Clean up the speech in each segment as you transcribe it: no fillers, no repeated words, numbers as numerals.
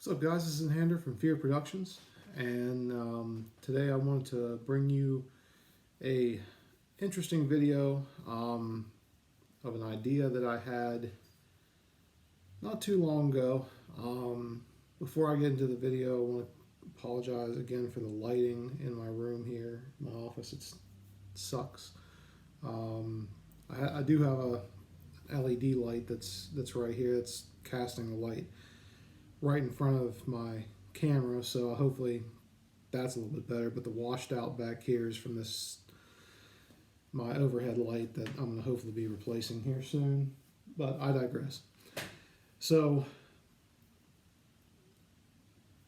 What's up, guys? This is Hander from Fear Productions, and today I wanted to bring you a interesting video of an idea that I had not too long ago. Before I get into the video, I want to apologize again for the lighting in my room here, my office. It sucks. I do have a LED light that's right here. That's casting the light right in front of my camera, so hopefully that's a little bit better. But the washed out back here is from my overhead light that I'm going to hopefully be replacing here soon. But I digress. So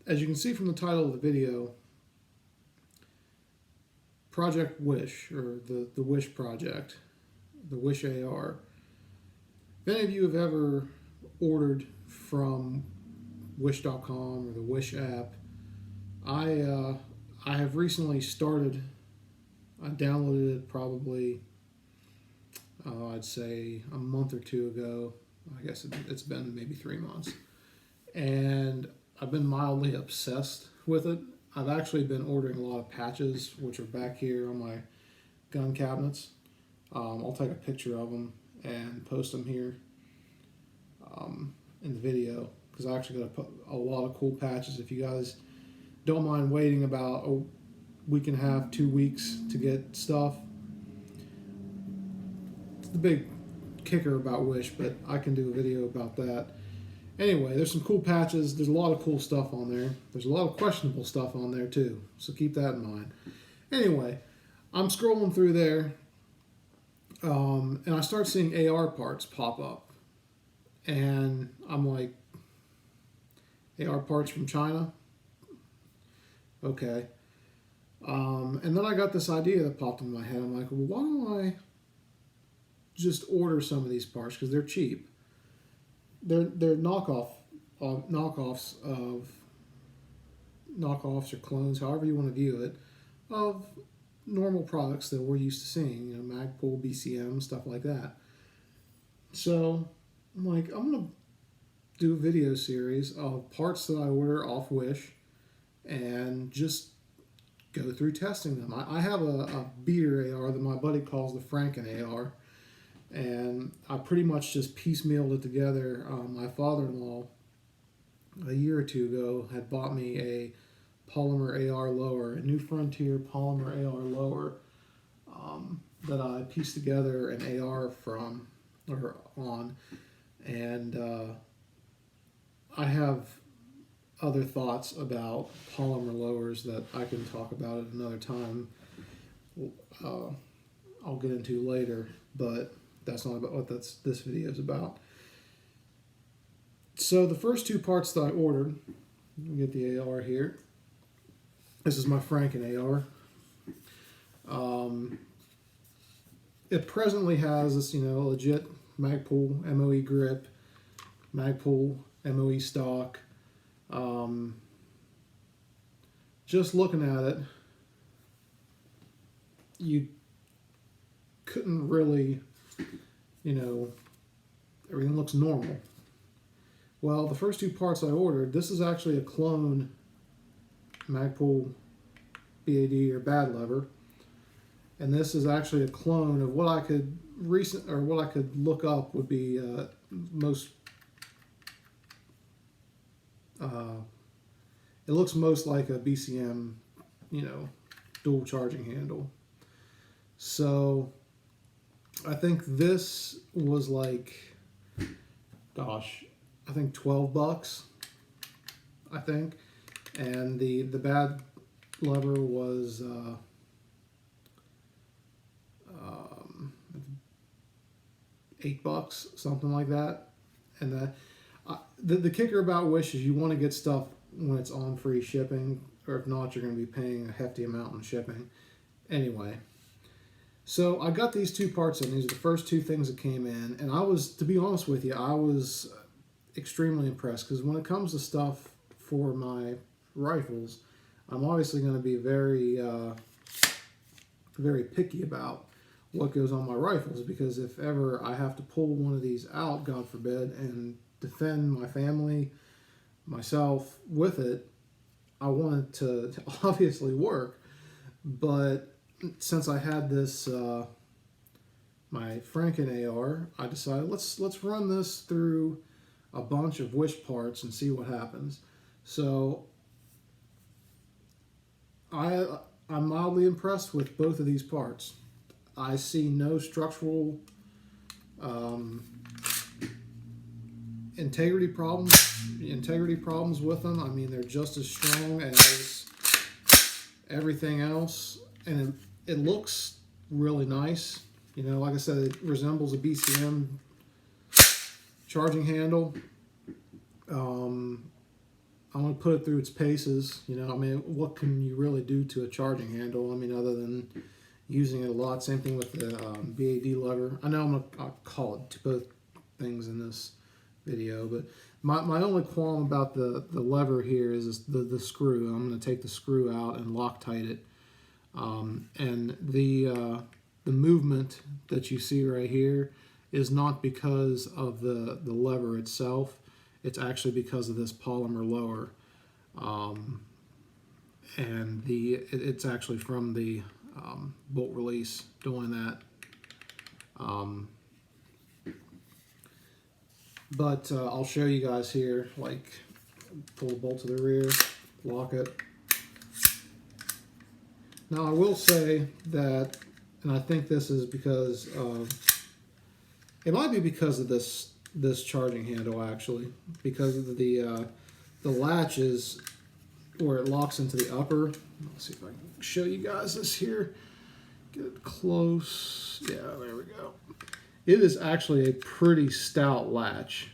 as you can see from the title of the video, Project Wish, or the Wish Project, the Wish AR. If any of you have ever ordered from Wish.com or the Wish app, I have recently started. I downloaded it probably I'd say a month or two ago. I guess it's been maybe 3 months, and I've been mildly obsessed with it. I've actually been ordering a lot of patches, which are back here on my gun cabinets. I'll take a picture of them and post them here in the video, because I actually got a lot of cool patches. If you guys don't mind waiting about a week and a half, 2 weeks to get stuff, it's the big kicker about Wish, but I can do a video about that. Anyway, there's some cool patches. There's a lot of cool stuff on there. There's a lot of questionable stuff on there too, so keep that in mind. Anyway, I'm scrolling through there, and I start seeing AR parts pop up, and I'm like, AR parts from China? Okay. And then I got this idea that popped in my head. I'm like, well, why don't I just order some of these parts, because they're cheap. They're knockoffs or clones, however you want to view it, of normal products that we're used to seeing, Magpul, BCM, stuff like that. So I'm like, I'm gonna do a video series of parts that I order off Wish and just go through testing them. I have a beater AR that my buddy calls the Franken AR, and I pretty much just piecemealed it together. My father-in-law, a year or two ago, had bought me a polymer AR lower, a New Frontier polymer AR lower, that I pieced together an AR from, or on, and I have other thoughts about polymer lowers that I can talk about at another time. I'll get into later, but that's not about what this video is about. So the first two parts that I ordered, let me get the AR here. This is my Franken AR. It presently has this, legit Magpul MOE grip, Magpul MOE stock. Just looking at it, you couldn't really, everything looks normal. Well, the first two parts I ordered, this is actually a clone Magpul BAD or bad lever, and this is actually a clone of what I could look up would be most. It looks most like a BCM, dual charging handle. So I think this was like, gosh, I think $12, I think, and the bad lever was $8, something like that. And the kicker about Wish is you want to get stuff when it's on free shipping, or if not, you're going to be paying a hefty amount in shipping. Anyway, so I got these two parts in. These are the first two things that came in, and I was, to be honest with you, I was extremely impressed, because when it comes to stuff for my rifles, I'm obviously going to be very, very picky about what goes on my rifles, because if ever I have to pull one of these out, God forbid, and defend my family, myself with it, I wanted to obviously work, but since I had this my Franken AR, I decided let's run this through a bunch of Wish parts and see what happens. So I'm mildly impressed with both of these parts. I see no structural um, integrity problems with them. I mean, they're just as strong as everything else, and it looks really nice. You know, like I said, it resembles a BCM charging handle. I want to put it through its paces. You know, I mean, what can you really do to a charging handle? I mean, other than using it a lot. Same thing with the BAD lever. I know I'll call it to both things in this video, but my only qualm about the lever here is the screw. I'm going to take the screw out and Loctite it. And the movement that you see right here is not because of the lever itself. It's actually because of this polymer lower. And it's actually from the bolt release doing that. But I'll show you guys here, like pull the bolt to the rear, lock it. Now I will say that, and I think this is because of, it might be because of this charging handle actually, because of the latch is where it locks into the upper. Let's see if I can show you guys this here. Get it close. Yeah, there we go. It is actually a pretty stout latch.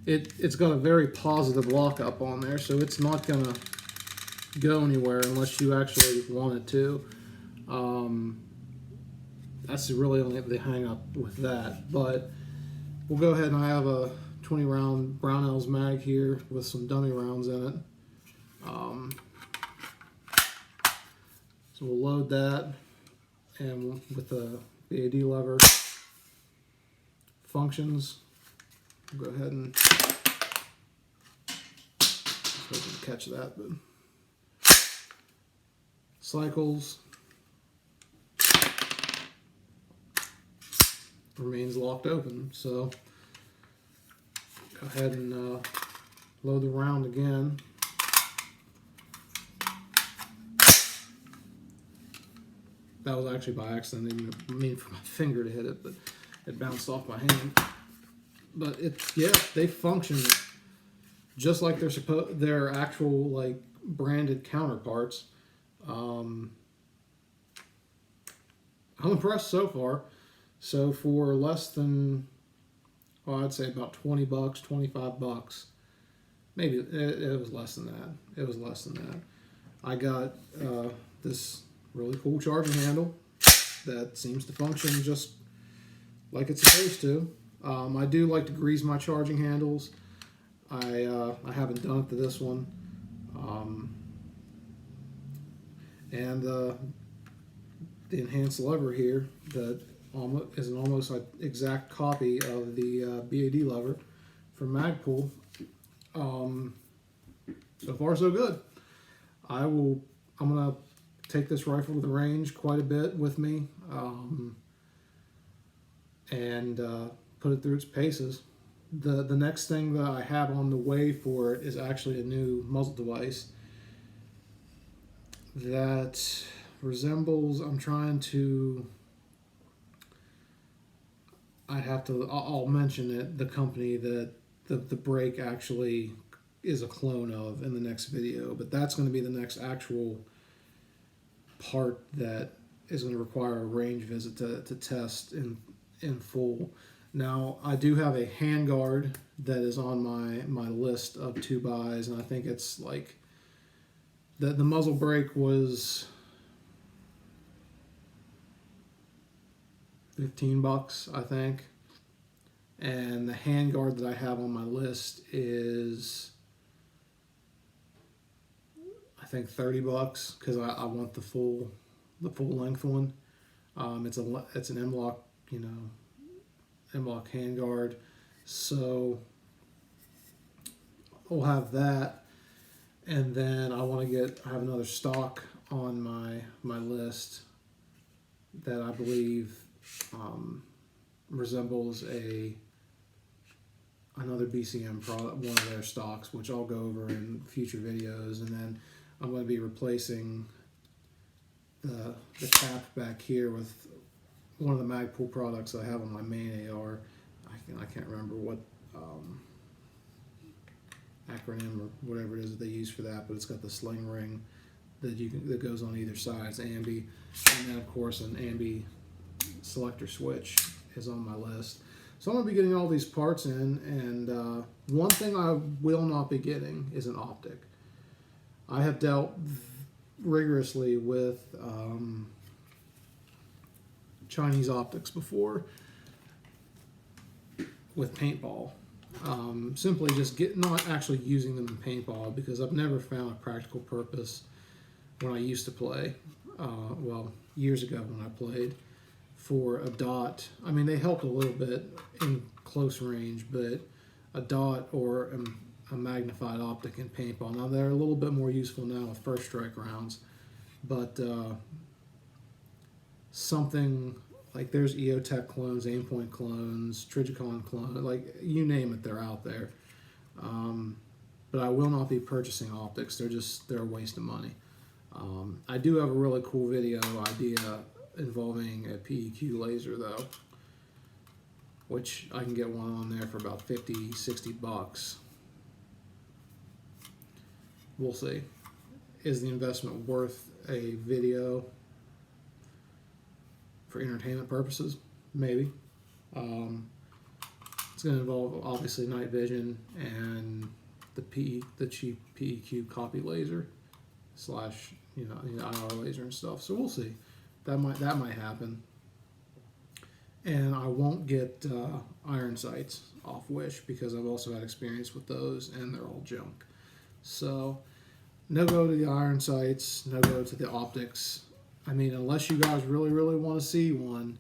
It's got a very positive lockup on there, so it's not gonna go anywhere unless you actually want it to. That's really only the hang up with that. But we'll go ahead, and I have a 20 round Brownells mag here with some dummy rounds in it. So we'll load that, and with the BAD lever functions, we'll go ahead and catch that, but cycles, remains locked open. So go ahead and load the round again. That was actually by accident. I didn't mean for my finger to hit it, but it bounced off my hand. But yeah, they function just like their actual like branded counterparts. I'm impressed so far. So for less than, well, I'd say about 20 bucks, 25 bucks, maybe it was less than that. It was less than that. I got this really cool charging handle that seems to function just like it's supposed to. I do like to grease my charging handles. I haven't done it to this one. And the enhanced lever here that is an almost exact copy of the BAD lever from Magpul. So far so good. I'm gonna take this rifle to the range quite a bit with me, and put it through its paces. The next thing that I have on the way for it is actually a new muzzle device that resembles, I'll mention it, the company that the brake actually is a clone of in the next video, but that's going to be the next actual part that is going to require a range visit to test in full. Now, I do have a handguard that is on my list of to buys, and I think it's like the muzzle brake was $15, I think, and the handguard that I have on my list is, I think, $30 because I want the full length one. It's an M-LOK, M-LOK handguard. So we'll have that, and then I have another stock on my list that I believe resembles another BCM product, one of their stocks, which I'll go over in future videos. And then I'm going to be replacing the cap back here with one of the Magpul products I have on my main AR. I can't remember what acronym or whatever it is that they use for that, but it's got the sling ring that goes on either side. It's ambi, and then of course an ambi selector switch is on my list. So I'm going to be getting all these parts in, and one thing I will not be getting is an optic. I have dealt rigorously with Chinese optics before with paintball. Simply just not actually using them in paintball, because I've never found a practical purpose when I used to play, well, years ago when I played, for a dot. I mean, they helped a little bit in close range, but a dot or a magnified optic in paintball. Now, they're a little bit more useful now with first strike rounds, but something like there's EOTech clones, Aimpoint clones, Trijicon clones, like you name it, they're out there. But I will not be purchasing optics. They're a waste of money. I do have a really cool video idea involving a PEQ laser though, which I can get one on there for about 50, 60 bucks. We'll see. Is the investment worth a video for entertainment purposes? Maybe. It's going to involve obviously night vision and the cheap PEQ copy laser / IR laser and stuff. So we'll see. That might happen. And I won't get iron sights off Wish, because I've also had experience with those and they're all junk. So no go to the iron sights, no go to the optics. I mean, unless you guys really, really want to see one,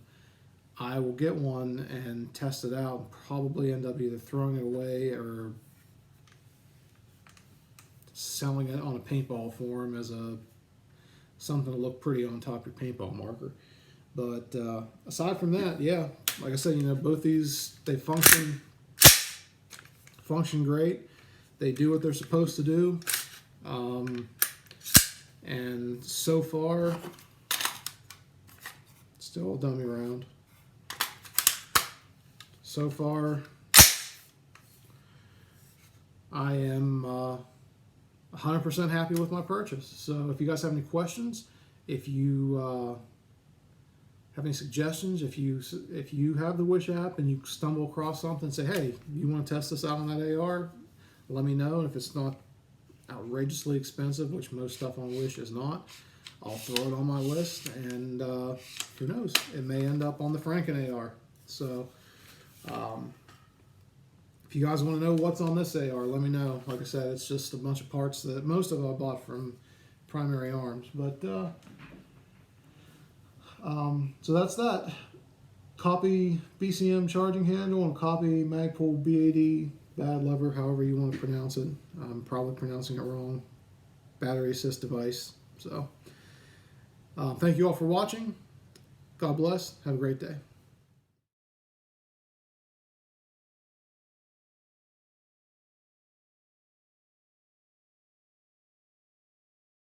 I will get one and test it out and probably end up either throwing it away or selling it on a paintball form as something to look pretty on top of your paintball marker. But aside from that, yeah, like I said, both these, they function great. They do what they're supposed to do. And so far, still a dummy round. So far, I am 100% happy with my purchase. So if you guys have any questions, if you have any suggestions, if you have the Wish app and you stumble across something, say, hey, you want to test this out on that AR, let me know. And if it's not outrageously expensive, which most stuff on Wish is not, I'll throw it on my list, and who knows, it may end up on the Franken AR. So if you guys want to know what's on this AR, let me know. Like I said, it's just a bunch of parts that most of it I bought from Primary Arms. But so that's that. Copy BCM charging handle and copy Magpul BAD bad lever, however you want to pronounce it. I'm probably pronouncing it wrong. Battery assist device. So thank you all for watching. God bless. Have a great day.